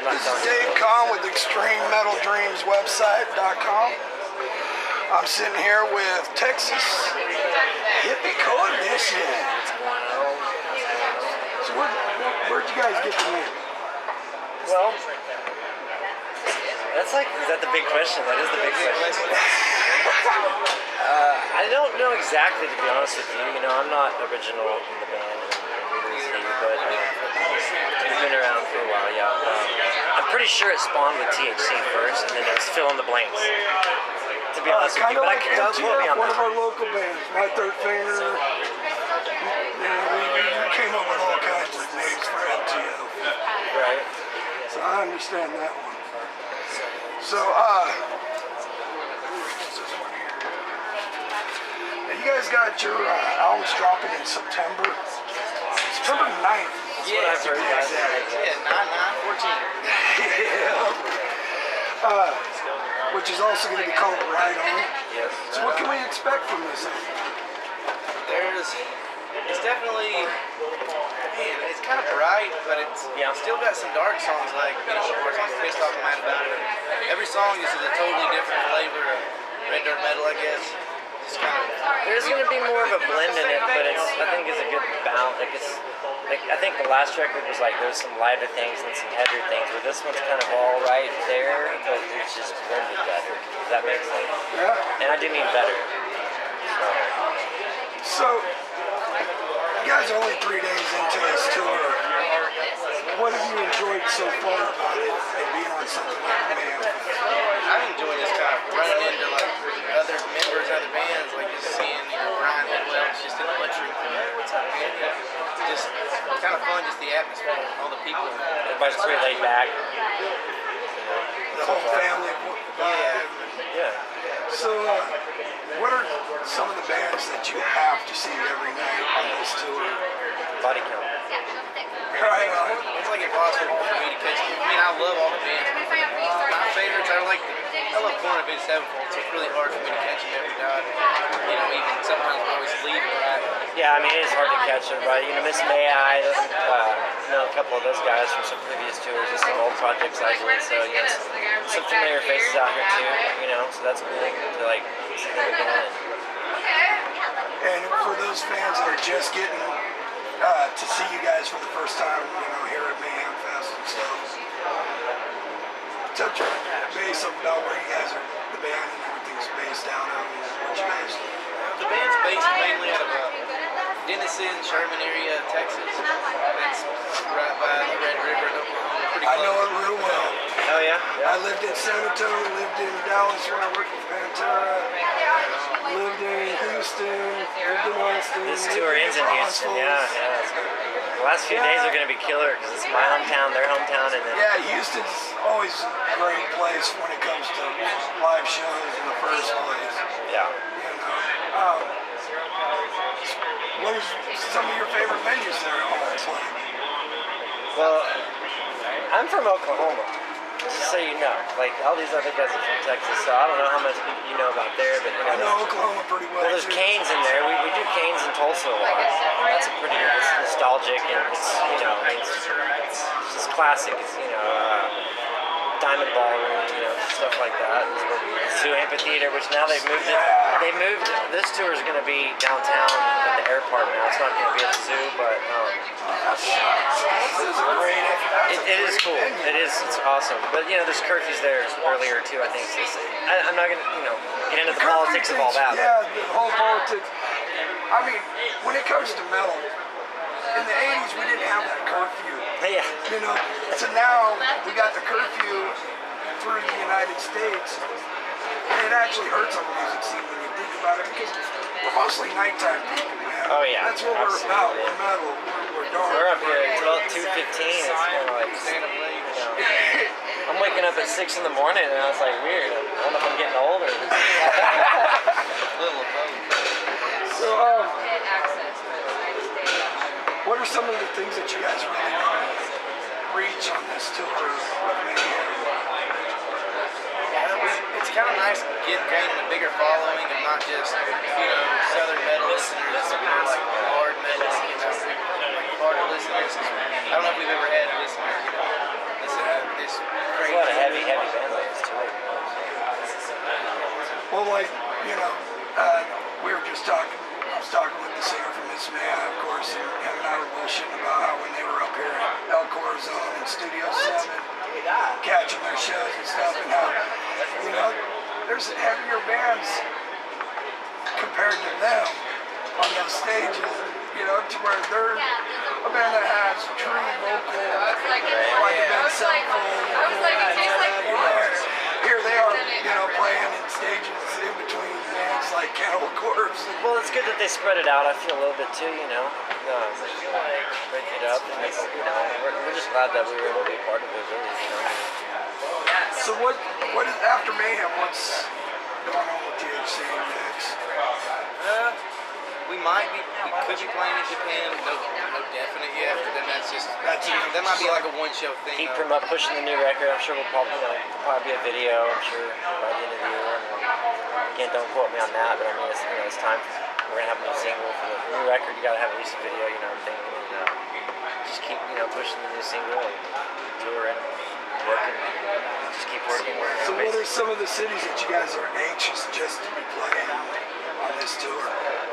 This is Dave Kahn with ExtremeMetalDreamsWebsite.com. I'm sitting here with Texas Hippie Coalition. So where'd you guys get the name? Well, that's like, is that the big question? That is the big question. I don't know exactly, to be honest with you. You know, I'm not original in the band, but we've been around for a while, yeah. I'm pretty sure it spawned with THC first, and then it was fill in the blanks. To be honest with you, but like I can quote me on one that. of our local bands, My Third Finger. We came up with all kinds of names for MTO. Right. So I understand that one. So, you guys got your albums dropping in September 9th. Yeah, I've heard that. Yeah, 9/9/14. Which is also going to be called Right On. Yes. So what can we expect from this album? It's definitely, man, it's kind of bright, but it's still got some dark songs like, you know, of course, I'm Pissed Off and Mad About It. Every song is a totally different flavor of red dirt metal, I guess. Just kind of. There's going to be more of a blend in it, but I think it's a good balance. I think the last record was like there's some lighter things and some heavier things, but this one's kind of all right there, but it's just blended better. Does that make sense? Yeah. And I do mean better. So, you guys are only 3 days into this tour. What have you enjoyed so far about it and being on something like Mayhem? I've enjoyed this kind of running into like other members, other bands, like just seeing, you know, Brian Hidwell just in the lunchroom. Hey, what's up, man? Just kind of fun, just the atmosphere, all the people. Everybody's pretty laid back. The whole family. Yeah. So, what are some of the bands that you have to see every night on this tour? Body count. Right. It's like impossible for me to catch. I mean, I love all the bands. My favorites, I love Corn of Sevenfold, so it's really hard for me to catch them every night. You know, even sometimes we always leave it right. Yeah, I mean, it is hard to catch everybody. You know, Miss May I know a couple of those guys from some previous tours and some old projects I did, so yes, some familiar faces out here too, you know, so that's cool to like see them again. And for those fans that are just getting to see you guys for the first time, you know, here at Mayhem Fest and stuff, touch base about where you guys are, the band and everything's based down on what you guys do. The band's based mainly out of Denison, Sherman area of Texas. It's right by the Red River, Oklahoma. Pretty close. I know it real well. Oh yeah? I lived in San Antonio, lived in Dallas when I worked with Pantera, lived in Houston, lived in Austin. This tour ends in Houston, yeah. The last few days are going to be killer because it's my hometown, their hometown, and then... Yeah, Houston's always a great place when it comes to live shows in the first place. Yeah. You know, what is some of your favorite venues there at home? Well, I'm from Oklahoma, just so you know. Like, all these other guys are from Texas, so I don't know how much you know about there, but... I know Oklahoma pretty well. Well, there's Canes in there. We do Canes in Tulsa a lot. That's a pretty nostalgic, and it's, you know, it's just classic. It's, you know, Diamond Ballroom, you know, stuff like that. Zoo Amphitheatre, which now they've moved it. They moved, this tour is going to be downtown at the airport now. It's not going to be at the zoo, but it is cool. It's awesome. But, you know, there's curfews there earlier, too, I think. I'm not going to, you know, get into the politics of all that. Yeah, the whole politics. I mean, when it comes to metal, in the 80s, we didn't have that curfew. Yeah. You know, so now we got the curfew through the United States, and it actually hurts our music scene when you think about it, because we're mostly nighttime people, man. Oh, yeah. That's what we're about. We're metal. We're dark. We're up here at 2:15. It's kind of like, you know, I'm waking up at 6 in the morning, and I was like, weird. I don't know if I'm getting old or... Little of both. So, what are some of the things that you guys really want to reach on this tour with Mayhem? It's kind of nice gaining a bigger following and not just, you know, Southern metal listeners, like hard metal, you know, like harder listeners. I don't know if we've ever had listeners, you know, listen to this you know, we were just talking. I was talking with the singer from Miss Mayhem, of course, and him and I were bullshitting about how when they were up here at El Corazon and Studio 7, catching their shows and stuff, and how, you know, there's heavier bands compared to them on those stages, you know, to where they're a band that has true vocal, like a band sample, you know, here they are, you know, playing in stages in between bands like Cannibal Corpse. Well, it's good that they spread it out. I feel a little bit too, you know, break it up. And it's, you know, we're just glad that we were able to be a part of it, really, you know. So what is after Mayhem? What's going on with THC next? We could be playing in Japan, no definite yet, but then that might be like a one-show thing. Keep pushing the new record. I'm sure we'll probably be a video, I'm sure, by the end of the year. Again, don't quote me on that, but I mean, it's time. We're going to have a new single for the new record. You got to have at least a video, you know what I'm thinking. And, just keep, pushing the new single and touring, working. Just keep working. So what are some of the cities that you guys are anxious just to be playing on this tour?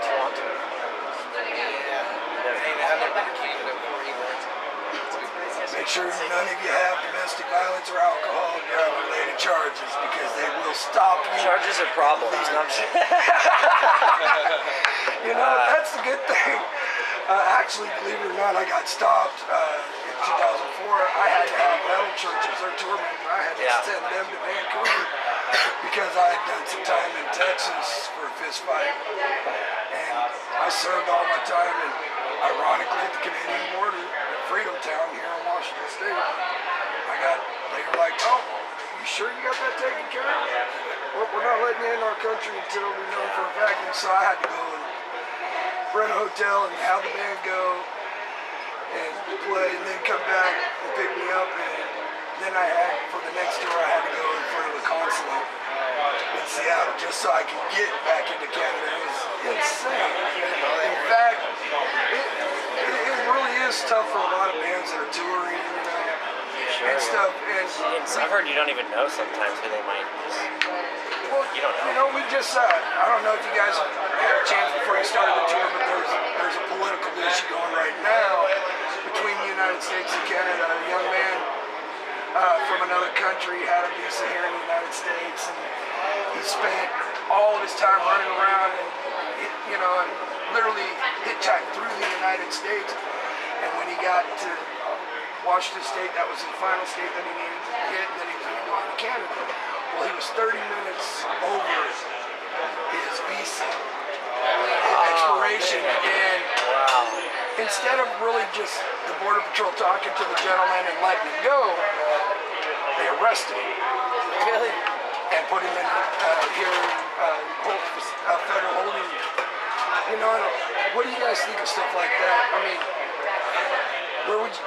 Toronto. I've never been to Canada before either. Make sure none of you have domestic violence or alcohol and drug-related charges, because they will stop you. Charges are problems. You know, that's the good thing. Actually, believe it or not, I got stopped in 2004. I had to have metal churches, their tour member. I had to send them to Vancouver because I had done some time in Texas for a fist fight. And I served all my time, and ironically, at the Canadian border at Freedom Town here in Washington State, they were like, oh, you sure you got that taken care of? Well, we're not letting you in our country until we know for a fact. And so I had to go and rent a hotel and have the band go and play, and then come back and pick me up. And then for the next tour, I had to go in front of the consulate in Seattle just so I could get back into Canada. It was insane. In fact, it really is tough for a lot of bands that are touring, and stuff. And I've heard you don't even know sometimes who they might just... Well, you don't know. We just, I don't know if you guys had a chance before you started the tour, but there's a political issue going right now between the United States and Canada. A young man from another country had a visa here in the United States, and he spent all of his time running around and, and literally hitchhiked through the United States. And when he got to Washington State, that was the final state that he needed to hit, and then he was going to go into Canada. Well, he was 30 minutes over his visa expiration, and instead of really just the Border Patrol talking to the gentleman and letting him go, they arrested him. Really? And put him in here in federal holding. What do you guys think of stuff like that? I mean, where would you...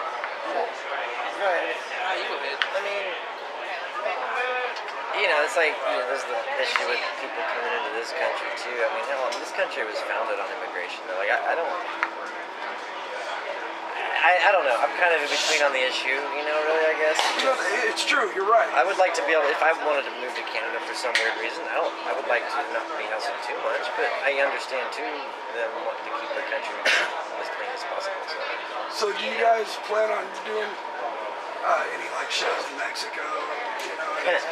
Right. You go ahead. I mean, it's like, there's the issue with people coming into this country too. I mean, hell, this country was founded on immigration. Though. Like, I don't know. I'm kind of in between on the issue, really, I guess. It's true. You're right. I would like to be able, if I wanted to move to Canada for some weird reason, I would like to not be hustling too much, but I understand too them wanting to keep their country as clean as possible. So do you guys plan on doing any shows in Mexico? It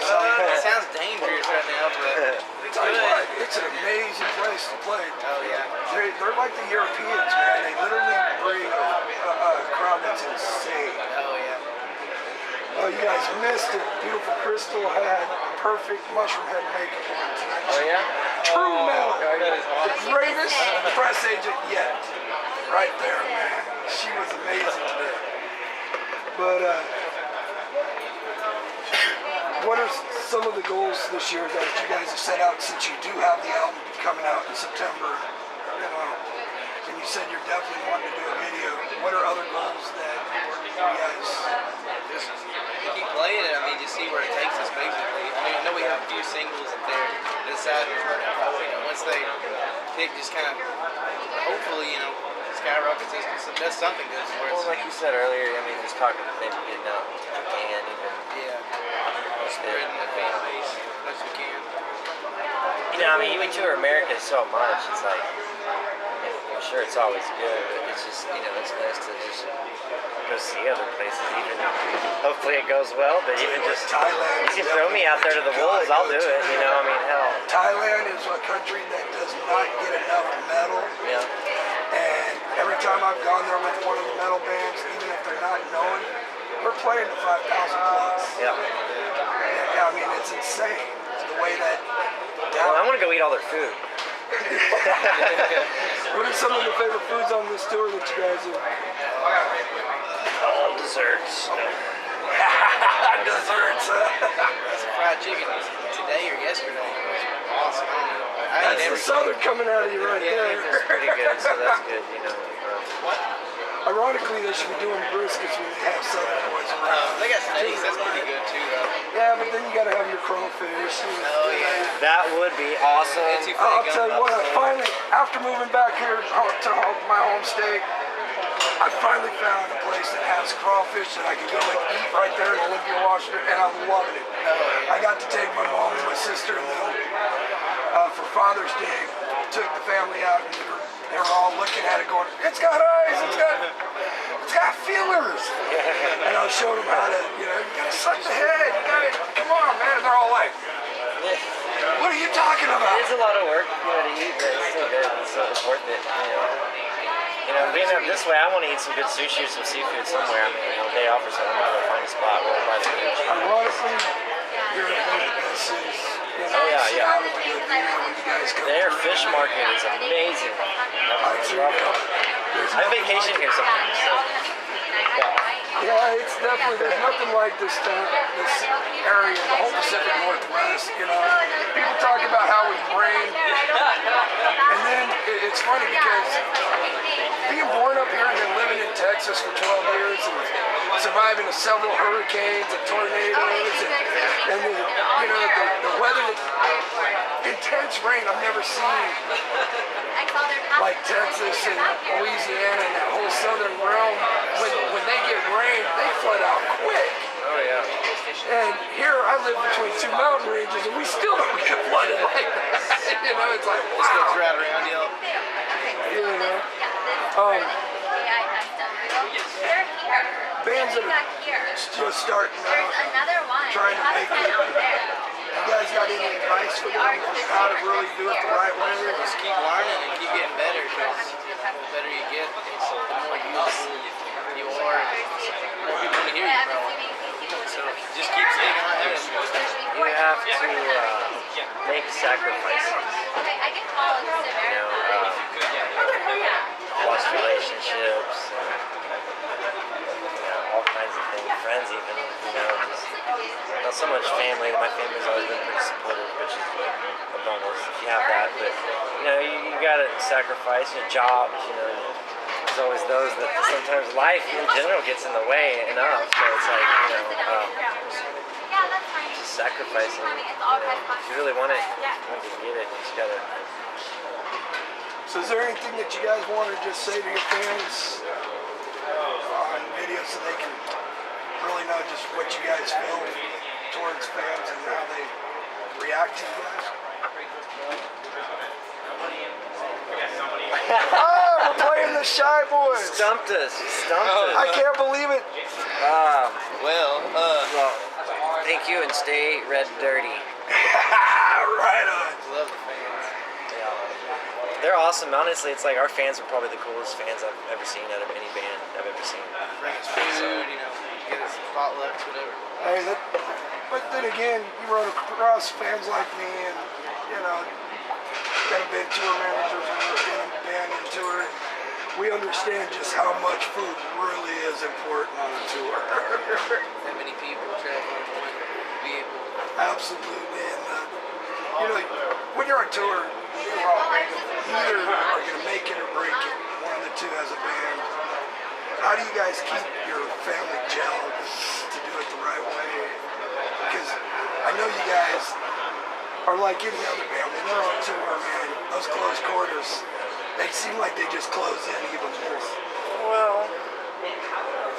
sounds dangerous right now, but it's good. It's an amazing place to play. Oh yeah. They're like the Europeans, man. They literally bring a crowd that's insane. Oh yeah. Oh, you guys missed it. Beautiful Crystal had perfect mushroom head makeup on tonight. Oh yeah? True metal. The greatest press agent yet. Right there, man. She was amazing today. But what are some of the goals this year that you guys have set out, since you do have the album coming out in September? And you said you're definitely wanting to do a video. What are other goals that you guys... Just keep playing it. I mean, just see where it takes us, basically. I mean, I know we have a few singles up there. Decide, once they pick, just kind of, hopefully, skyrockets us, does something good for us. Well, like you said earlier, I mean, just talking to maybe getting out and even... Yeah. Spreading the fan base as much as we can. I mean, we tour America so much. It's like, I'm sure it's always good, but it's just, you know, it's nice to just go see other places. Even hopefully it goes well, but even just Thailand. you can throw me out there to the wolves, I'll do it. You know, I mean, hell. Thailand is a country that does not get enough metal. Yeah. And every time I've gone there with one of the metal bands, even if they're not known, we're playing to 5,000 plus. Yeah. Yeah, I mean, it's insane. It's the way that. Well, I want to go eat all their food. What are some of the favorite foods on this tour that you guys have? All desserts. Desserts. Some fried chicken today or yesterday. It was awesome. I That's the southern coming out of you right there. That's pretty good, so that's good, you know. Ironically, they should be doing briskets when they have southern boys around. They got steaks. That's pretty good too, though. Yeah, but then you gotta have your crawfish. Oh yeah. That would be awesome. I'll tell you what, I finally, after moving back here to my home state, I finally found a place that has crawfish that I can go and eat right there in Olympia, Washington, and I'm loving it. I got to take my mom and my sister and them for Father's Day. Took the family out, and they were all looking at it going, it's got eyes, it's got feelers. And I showed them how to, you know, you gotta suck the head, you gotta, come on, man. And they're all like, what are you talking about? It's a lot of work, you know, to eat, but it's still good. It's worth it, you know. You know, being up this way, I want to eat some good sushi or some seafood somewhere. I mean, you know, day off or something, I'm going to find a spot right by the beach. Ironically, you're the one that misses. Oh, yeah. Their fish market is amazing. I vacation here sometimes. So. Yeah, it's definitely, there's nothing like this area, the whole Pacific Northwest, you know. People talk about how we rain, and then it's funny because being born up here and then living in Texas for 12 years and surviving several hurricanes and tornadoes and the, you know, the weather, intense rain I've never seen, like Texas and Louisiana and that whole southern realm, when they get rain, they flood out quick. Oh, yeah. And here I live between two mountain ranges and we still don't get flooded like that. You know, it's like, wow. Just goes right around you. You know. Bands that are just starting out, trying to make it. You guys got any advice for them on how to really do it the right way? Just keep learning and keep getting better, because the better you get, the more useful you are, the more people want to hear you, bro. So just keep staying on there. You have to make sacrifices. You know, lost relationships, all kinds of things, friends even, you know, just, not so much family. My family's always been pretty supportive, which is a bonus if you have that, but, you know, you gotta sacrifice your jobs, you know. There's always those that sometimes life in general gets in the way enough, so it's like, you know, just sacrificing, you know, if you really want it, you can get it, you just gotta. So is there anything that you guys want to just say to your fans on video so they can really know just what you guys feel towards fans and how they react to you guys? Oh, we're playing the Shy Boys. Stumped us. I can't believe it. Well, thank you and stay red dirty. Right on. Love the fans. Yeah. They're awesome. Honestly, it's like our fans are probably the coolest fans I've ever seen out of any band I've ever seen. Bring us food, you know, get us potlucks, whatever. Hey, but then again, you run across fans like me and, you know, that have been tour managers and in a band and tour. We understand just how much food really is important on a tour. That many people traveling on one vehicle. Absolutely. And, you know, when you're on tour, you either are going to make it or break it. One of the two as a band. How do you guys keep your family gelled to do it the right way? Because I know you guys are like any other band. When they're on tour, man, those close quarters, they seem like they just close in even more. Well,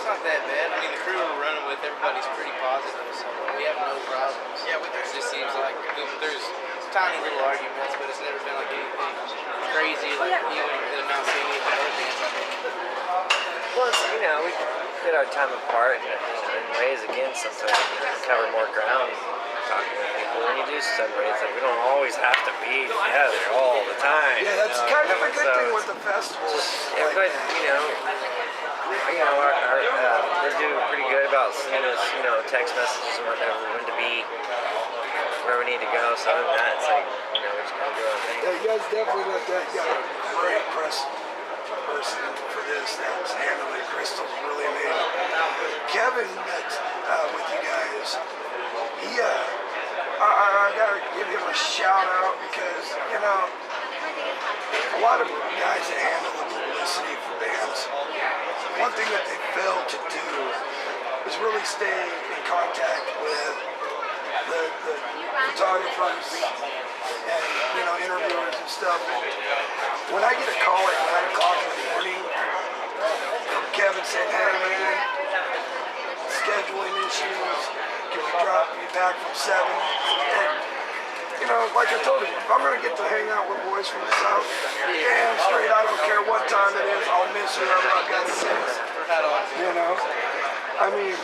not that bad. I mean, the crew we're running with, everybody's pretty positive, so we have no problems. Yeah, it just seems like there's tiny little arguments, but it's never been like anything crazy, like the amount of singing and other things. I think. Well, we did our time apart in ways again sometimes cover more ground talking to people. When you do separate, it's like we don't always have to be together all the time. Yeah, that's kind of a good thing with the festivals. Yeah, but they do pretty good about sending us, text messages and whatever, when to be, where we need to go. So other than that, it's like, we just kind of do our thing. Yeah, you guys definitely got that. You got a great press person for this that's handling Crystal's really amazing. Kevin, that's with you guys, I gotta give him a shout out because, a lot of guys that handle the publicity for bands, one thing that they fail to do is really stay in contact with the photographers and, interviewers and stuff. When I get a call at 9 o'clock in the morning from Kevin saying, hey man, scheduling issues, can we drop you back from 7? And, like I told him, if I'm going to get to hang out with boys from the South, damn straight, I don't care what time it is, I'll miss whoever I've got to miss. I mean,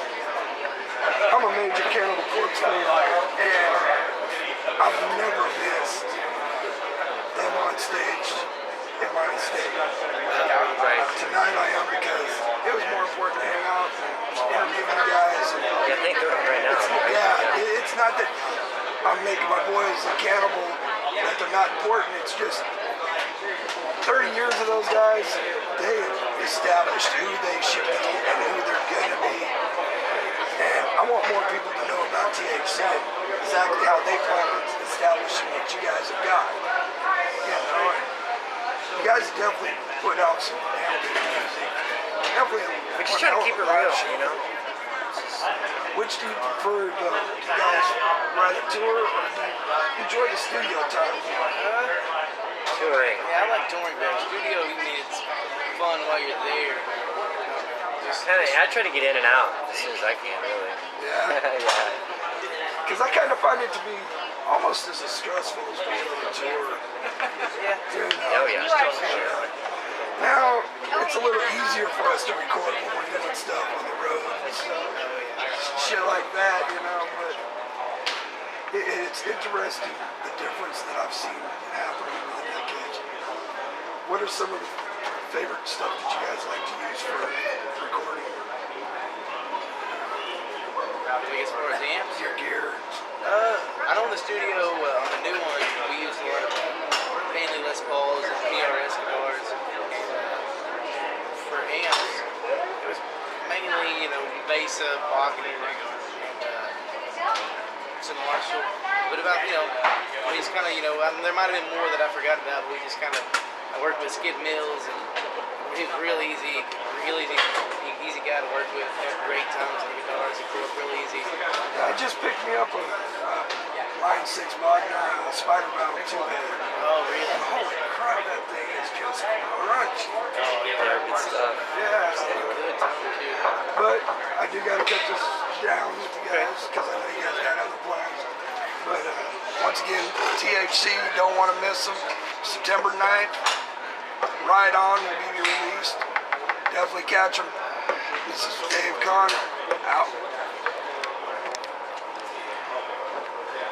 I'm a major Cannibal Corpse fan, and I've never missed them on stage in my state. Tonight I am because it was more important to hang out and interview you guys. I think they're on right now. It's not that I'm making my boys a cannibal, that they're not important. It's just 30 years of those guys, they established who they should be and who they're going to be. And I want more people to know about THC, exactly how they plan on establishing what you guys have got. You guys definitely put out some damn good music. Definitely. We're just trying to keep it real, Which do you prefer, though? Do you guys ride a tour or do you enjoy the studio time? Touring. Yeah, I like touring better. Studio, it's fun while you're there. I try to get in and out as soon as I can, really. Yeah? Yeah. Because I kind of find it to be almost as stressful as being on a tour. Oh, yeah. Now, it's a little easier for us to record when we're doing stuff on the road and stuff. Shit like that, but it's interesting the difference that I've seen happen over the decades. What are some of the favorite stuff that you guys like to use for recording? As far as amps? Your gear? I know in the studio, on the new one, we use a lot of mainly Les Pauls and PRS guitars. For amps, it was mainly, bass, pocket, and some Marshall. But about, we just kind of, there might have been more that I forgot about, but we just kind of, I worked with Skip Mills, and he was real easy guy to work with. He had great tones on the guitars, he grew up real easy. I just picked me up a Line 6 Wagner Spider Battle 2-band. Oh, really? And holy crap, that thing is just crunchy. Yeah, good stuff. Yeah. Good tone, too. But I do got to cut this down with you guys because I know you guys got other plans. But once again, THC, don't want to miss them. September 9th, Ride On will be released. Definitely catch them. This is Dave Conn, out.